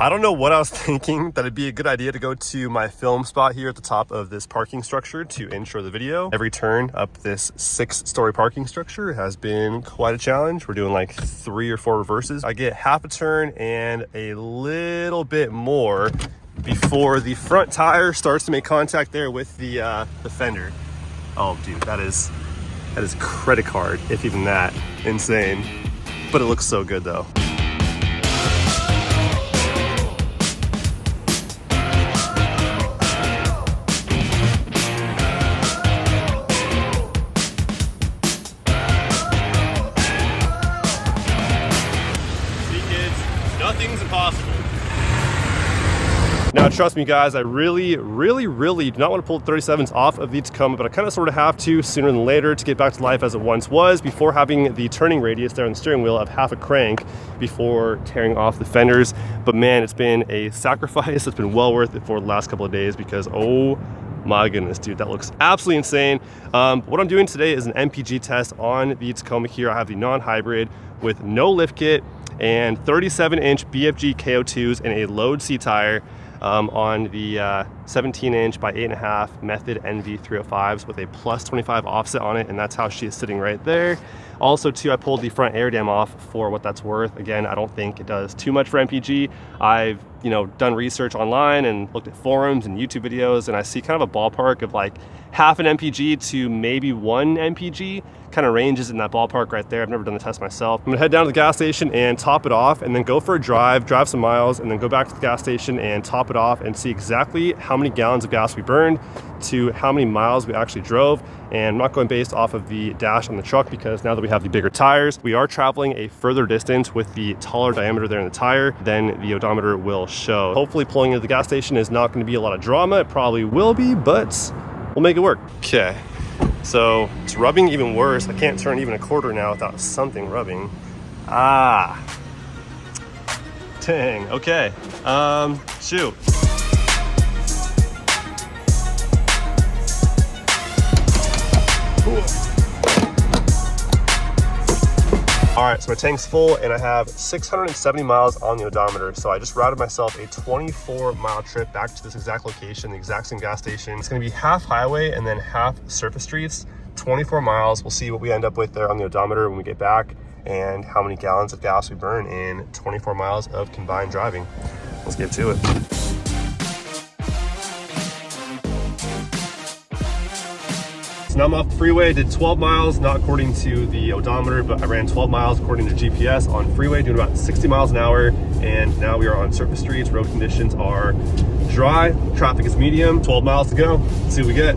I don't know what I was thinking that it'd be a good idea to go to my film spot here at the top of this parking structure to intro the video. Every turn up this 6-story parking structure has been quite a challenge. We're doing like 3 or 4 reverses. I get half a turn and a little bit more before the front tire starts to make contact there with the fender. Oh dude, that is credit card, if even that. Insane. But it looks so good though. Nothing's impossible. Now, trust me, guys, I really do not want to pull the 37s off of the Tacoma, but I kind of sort of have to sooner than later to get back to life as it once was, before having the turning radius there on the steering wheel of half a crank before tearing off the fenders. But man, it's been a sacrifice. It's been well worth it for the last couple of days because, oh my goodness, dude, that looks absolutely insane. What I'm doing today is an MPG test on the Tacoma here. I have the non-hybrid with no lift kit and 37-inch BFG KO2s and a load C tire on the 17-inch by 8.5 Method NV305s with a plus 25 offset on it, and that's how she is sitting right there. Also too, I pulled the front air dam off for what that's worth. Again, I don't think it does too much for MPG. I've done research online and looked at forums and YouTube videos, and I see kind of a ballpark of like half an MPG to maybe 1 MPG. Kind of ranges in that ballpark right there. I've never done the test myself. I'm gonna head down to the gas station and top it off, and then go for a drive some miles, and then go back to the gas station and top it off and see exactly how many gallons of gas we burned to how many miles we actually drove. And I'm not going based off of the dash on the truck, because now that we have the bigger tires, we are traveling a further distance with the taller diameter there in the tire than the odometer will show. Hopefully pulling into the gas station is not going to be a lot of drama. It probably will be, but we'll make it work. Okay. So it's rubbing even worse. I can't turn even a quarter now without something rubbing. Ah, dang. Okay. Shoot. All right, so my tank's full and I have 670 miles on the odometer. So I just routed myself a 24-mile trip back to this exact location, the exact same gas station. It's gonna be half highway and then half surface streets, 24 miles. We'll see what we end up with there on the odometer when we get back and how many gallons of gas we burn in 24 miles of combined driving. Let's get to it. So now I'm off the freeway. I did 12 miles, not according to the odometer, but I ran 12 miles according to GPS on freeway, doing about 60 miles an hour. And now we are on surface streets. Road conditions are dry, traffic is medium. 12 miles to go. Let's see what we get.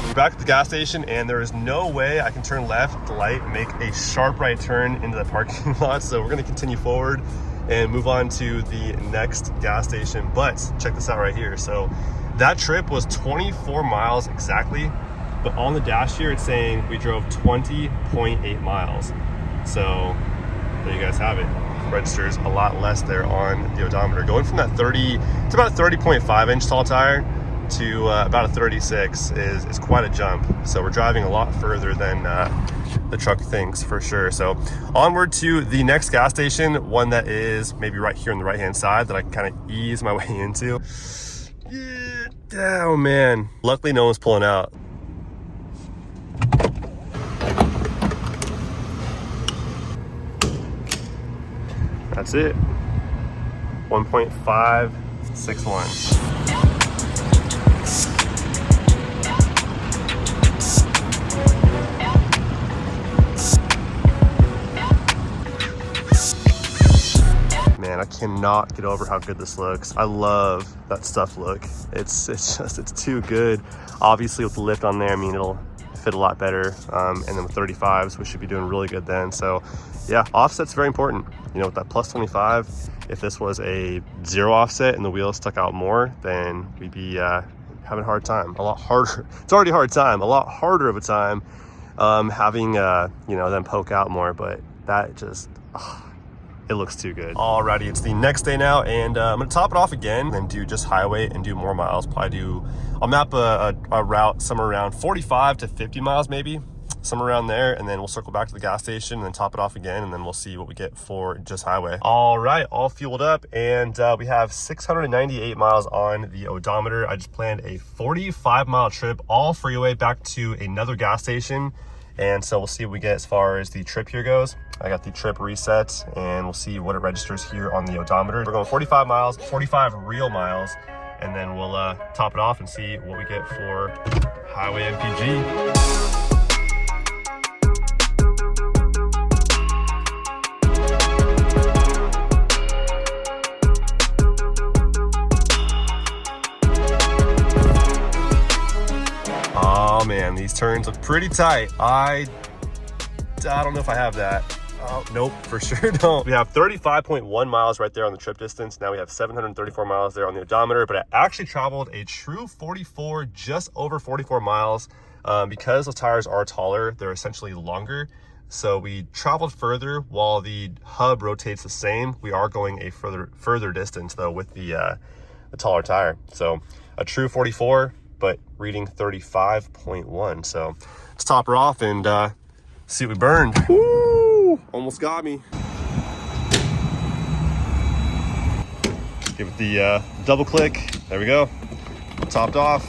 We're back at the gas station, and there is no way I can turn left at the light and make a sharp right turn into the parking lot. So we're gonna continue forward and move on to the next gas station. But check this out right here. So that trip was 24 miles exactly, but on the dash here it's saying we drove 20.8 miles. So there you guys have it. Registers a lot less there on the odometer. Going from that 30, it's about a 30.5 inch tall tire to about a 36 is quite a jump. So we're driving a lot further than the truck thinks, for sure. So onward to the next gas station, one that is maybe right here on the right hand side that I can kind of ease my way into. Yeah, oh man, luckily no one's pulling out. That's it. 1.561. Man, I cannot get over how good this looks. I love that stuff look. It's too good. Obviously with the lift on there, I mean, it'll fit a lot better. And then with 35s, we should be doing really good then. So yeah, offset's very important. With that plus 25, if this was a 0 offset and the wheels stuck out more, then we'd be having a hard time. A lot harder. It's already a hard time. A lot harder of a time having them poke out more. But that just, it looks too good. Alrighty, it's the next day now, and I'm gonna top it off again and do just highway and do more miles. I'll map a route somewhere around 45 to 50 miles maybe. somewhere around there, and then we'll circle back to the gas station and then top it off again, and then we'll see what we get for just highway. All right, all fueled up, and we have 698 miles on the odometer. I just planned a 45-mile trip, all freeway, back to another gas station, and so we'll see what we get as far as the trip here goes. I got the trip reset, and we'll see what it registers here on the odometer. We're going 45 miles, 45 real miles, and then we'll top it off and see what we get for highway MPG. Oh man, these turns look pretty tight. I don't know if I have that. Oh, nope, for sure don't. We have 35.1 miles right there on the trip distance. Now we have 734 miles there on the odometer, but I actually traveled a true 44, just over 44 miles. Because those tires are taller, they're essentially longer. So we traveled further while the hub rotates the same. We are going a further distance though with the taller tire. So a true 44, but reading 35.1. So let's top her off and see what we burned. Woo! Almost got me. Give it the double click. There we go. Topped off.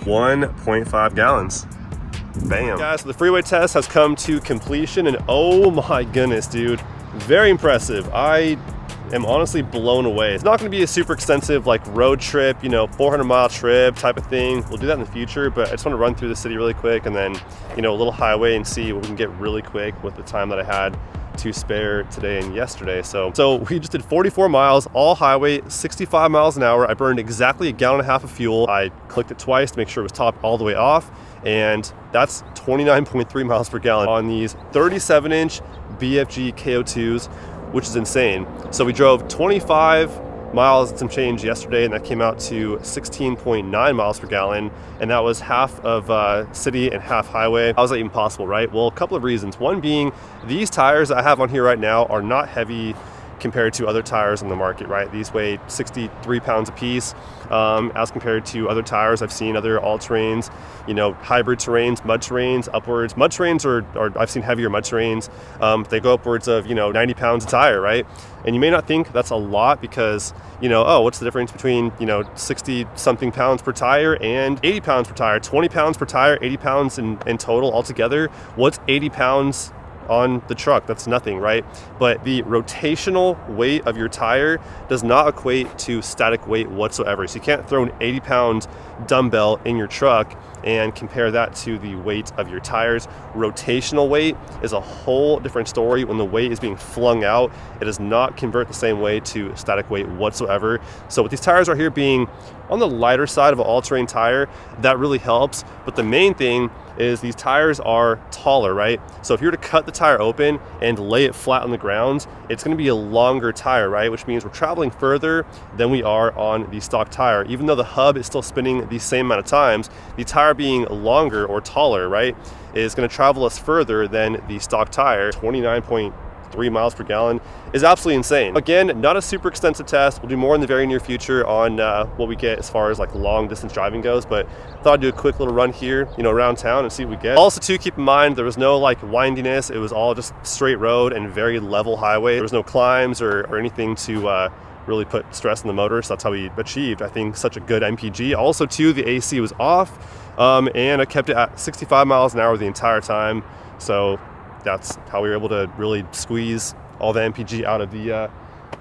1.5 gallons. Bam. Guys, so the freeway test has come to completion, and oh my goodness, dude. Very impressive. I am honestly blown away. It's not going to be a super extensive like road trip, 400-mile trip type of thing. We'll do that in the future, but I just want to run through the city really quick, and then a little highway and see what we can get really quick with the time that I had to spare today and yesterday. So we just did 44 miles, all highway, 65 miles an hour. I burned exactly 1.5 gallons of fuel. I clicked it twice to make sure it was topped all the way off, and that's 29.3 miles per gallon on these 37-inch BFG KO2s, which is insane. So we drove 25 miles and some change yesterday, and that came out to 16.9 miles per gallon, and that was half of city and half highway. How is that even possible, right? Well, a couple of reasons. One being, these tires I have on here right now are not heavy compared to other tires on the market, right? These weigh 63 pounds a piece, as compared to other tires I've seen, other all-terrains, hybrid terrains, mud terrains, upwards. Mud terrains are I've seen heavier mud terrains. They go upwards of, 90 pounds a tire, right? And you may not think that's a lot because, what's the difference between, 60 something pounds per tire and 80 pounds per tire, 20 pounds per tire, 80 pounds in total altogether. What's 80 pounds on the truck? That's nothing, right? But the rotational weight of your tire does not equate to static weight whatsoever. So you can't throw an 80-pound dumbbell in your truck and compare that to the weight of your tires. Rotational weight is a whole different story. When the weight is being flung out, it does not convert the same way to static weight whatsoever. So with these tires right here being on the lighter side of an all-terrain tire, that really helps. But the main thing is these tires are taller, right? So if you were to cut the tire open and lay it flat on the ground, it's going to be a longer tire, right? Which means we're traveling further than we are on the stock tire. Even though the hub is still spinning the same amount of times, the tire being longer or taller, right, is going to travel us further than the stock tire. 29.3 miles per gallon is absolutely insane. Again, not a super extensive test. We'll do more in the very near future on what we get as far as like long distance driving goes, but thought I'd do a quick little run here, around town and see what we get. Also too, keep in mind, there was no like windiness. It was all just straight road and very level highway. There was no climbs or anything to really put stress on the motor. So that's how we achieved, I think, such a good MPG. Also too, the AC was off, and I kept it at 65 miles an hour the entire time. So that's how we were able to really squeeze all the MPG out of the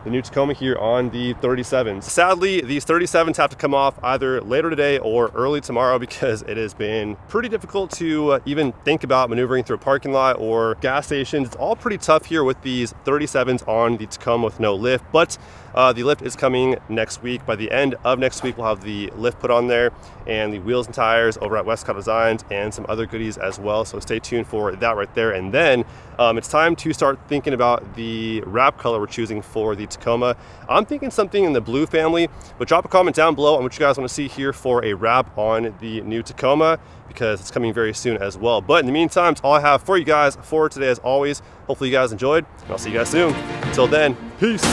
new Tacoma here on the 37s. Sadly, these 37s have to come off either later today or early tomorrow because it has been pretty difficult to even think about maneuvering through a parking lot or gas stations. It's all pretty tough here with these 37s on the Tacoma with no lift, but the lift is coming next week. By the end of next week, we'll have the lift put on there and the wheels and tires over at Westcott Designs and some other goodies as well. So stay tuned for that right there. And then it's time to start thinking about the wrap color we're choosing for the Tacoma. I'm thinking something in the blue family, but drop a comment down below on what you guys want to see here for a wrap on the new Tacoma, because it's coming very soon as well. But in the meantime, it's all I have for you guys for today as always. Hopefully you guys enjoyed, and I'll see you guys soon. Until then, peace.